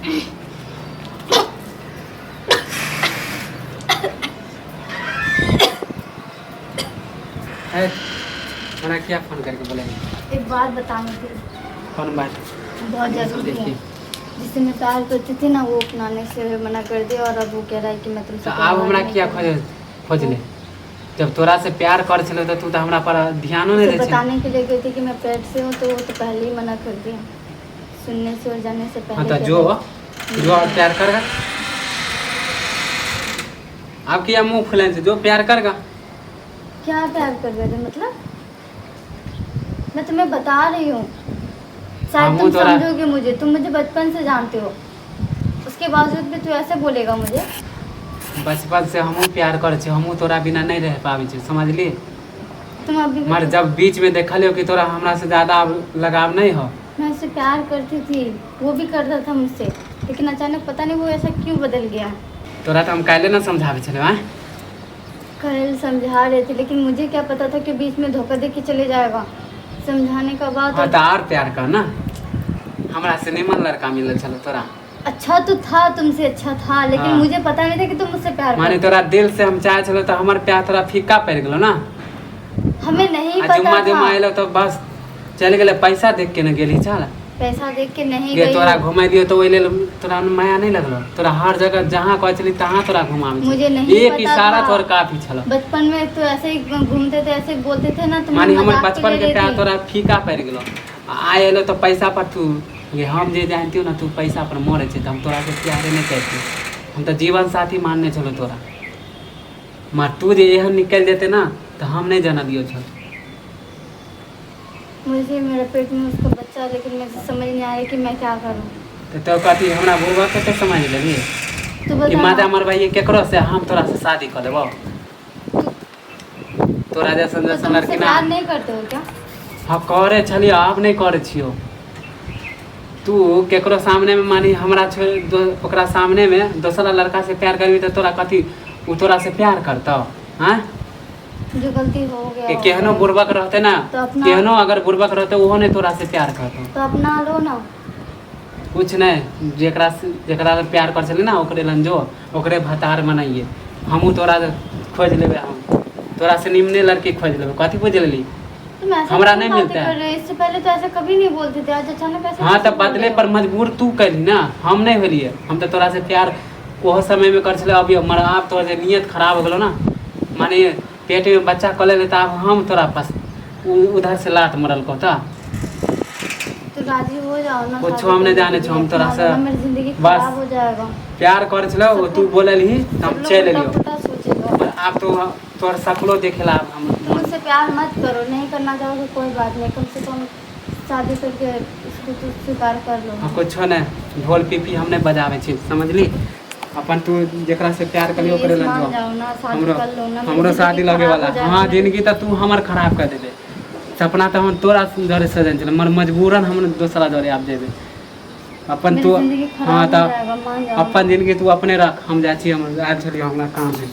हमरा क्या फोन करके बोलेंगे? एक बात बतानी थी। कौन बात? बहुत जरूरी है। जिससे मैं प्यार करती थी ना, वो अपनाने से मना कर दिया और अब वो कह रहा है कि मैं तुमसे अब हमरा क्या खोज ले? जब तोरा से प्यार कर छलो तो तू तो हमरा पर ध्यानो नहीं दे छे। बताने के लिए गई थी कि मैं पेट से हूँ, तो वो तो पहले ही मना कर दिया, सुनने से और जाने से पहले। हाँ तो जो प्यार करेगा आप क्या मुंह फुलाए से जो प्यार करेगा? क्या प्यार कर रहे थे मतलब? मैं तुम्हें बता रही हूँ, शायद तुम समझोगे मुझे। तुम मुझे बचपन से जानते हो, उसके बावजूद भी तू ऐसे बोलेगा मुझे? बचपन से हमू प्यार करे छे, हमू तोरा बिना नहीं रह पावे छे, समझ ली? तुम अभी मर जब बीच में देखल हो कि तोरा हमरा से ज्यादा लगाव नहीं हो। मैं उससे प्यार करती थी, वो भी करता था मुझसे, लेकिन अचानक पता नहीं वो ऐसा क्यों बदल गया। तोरा तो हम काले ना समझावे छले। कल समझा रहे थे, लेकिन मुझे क्या पता था कि बीच में धोखा दे के चले जाएगा। समझाने का बाद हाँ तो और प्यार कर ना, हमरा से निमन लड़का मिलल छलो तोरा। अच्छा तो था, तुमसे अच्छा था, लेकिन हाँ। मुझे पता नहीं था कि तुम मुझसे प्यार माने तोरा दिल से हम चाहे छलो तो हमार प्यार तोरा फीका पड़ गेलो ना। हमें नहीं पता जुम्मा था। जुम्मा आइलो तो बस चल गेले, पैसा देख के न गेली। चल पैसा देख के नहीं गे गई। तोरा घुमा दियो तो ओइ लेल तोरा माया नहीं लगलो? तोरा हर जगह जहाँ कह चली तहाँ तोरा घुमावे छे। मुझे नहीं एक पता इशारा था। तोर काफी छलो। बचपन में तो ऐसे ही घूमते थे, ऐसे बोलते थे ना, तुम मानी हमर बचपन के प्यार तोरा फीका पड़ गेलो। आए एलो तो पैसा पर तू ये हम जे जानती हो ना, तू पैसा पर मरे छे, तो हम तोरा से प्यारे नहीं करती। हम तो जीवन साथी मानने चलो तोरा। मार तू जे एहन निकल जेते ना तो हम नहीं जाना दियो छो। मुझे मेरे पेट में उसका बच्चा, लेकिन मुझे समझ नहीं आ रहा कि मैं क्या करूं। तो कहती हमरा बुढ़वा के समझ लेबी कि माता मरवाइए केकरो से हम तोरा से शादी कर लेबो? तोरा जैसा जैसा लड़की ना प्यार नहीं करते हो क्या? हाँ करे छलिए, अब नहीं करे छियो। तू केकरो सामने में मानी हमरा ओकरा सामने में दूसरा लड़का से प्यार करबी तो तोरा कथी उ तोरा से प्यार करता? हाँ जो गलती हो गया केहनो बुड़बक रहते ना, तो केहनो अगर बुड़बक रहते वो ने तोरा से प्यार करता। तो अपना लो ना। कुछ नहीं, जेकरा से प्यार कर चली ना ओकरे लंजो ओकरे भतार बनाइए। हमू तोरा खोज लेबे, हम तोरा से निम्ने लड़की खोज लेबे। कथी खोज लेली? हमरा नहीं मिलता है। इससे पहले तो ऐसा कभी नहीं बोलते थे, आज अचानक ऐसे। हाँ तो बदले पर मजबूर तू करी ना, हम नहीं भेलिए। हम तो तोरा से प्यार वो समय में कर चले, अभी आप तोरा से नियत खराब हो गलो ना, माने पेट में बच्चा कर ले तो अब हम तोरा पास उधर से लात मरल को तो राजी हो जाओ ना। कुछ हम नहीं जाने छो, हम तोरा से मेरी जिंदगी खराब हो जाएगा। प्यार कर चलो तू बोले ही हम चल लियो। सोचेगा आप तो तोर सकलो देखेला। हम मुझसे प्यार मत करो, नहीं करना चाहो तो कोई बात नहीं, कम से कम शादी करके इसको तो स्वीकार कर लो। कुछ नहीं, ढोल पीपी हम नहीं बजावे छी, समझली? अपन तू जेकरा से प्यार करियो करे लग हमरो शादी लगे वाला। हाँ जिंदगी तो तू हमर खराब कर देबे। सपना तो हम तोरा जरे सजन चल, मर मजबूरन हम दूसरा जरे आप देबे। अपन तू हाँ तो अपन जिंदगी तू अपने रख, हम जा छी, हम आज चलियो हमरा काम है।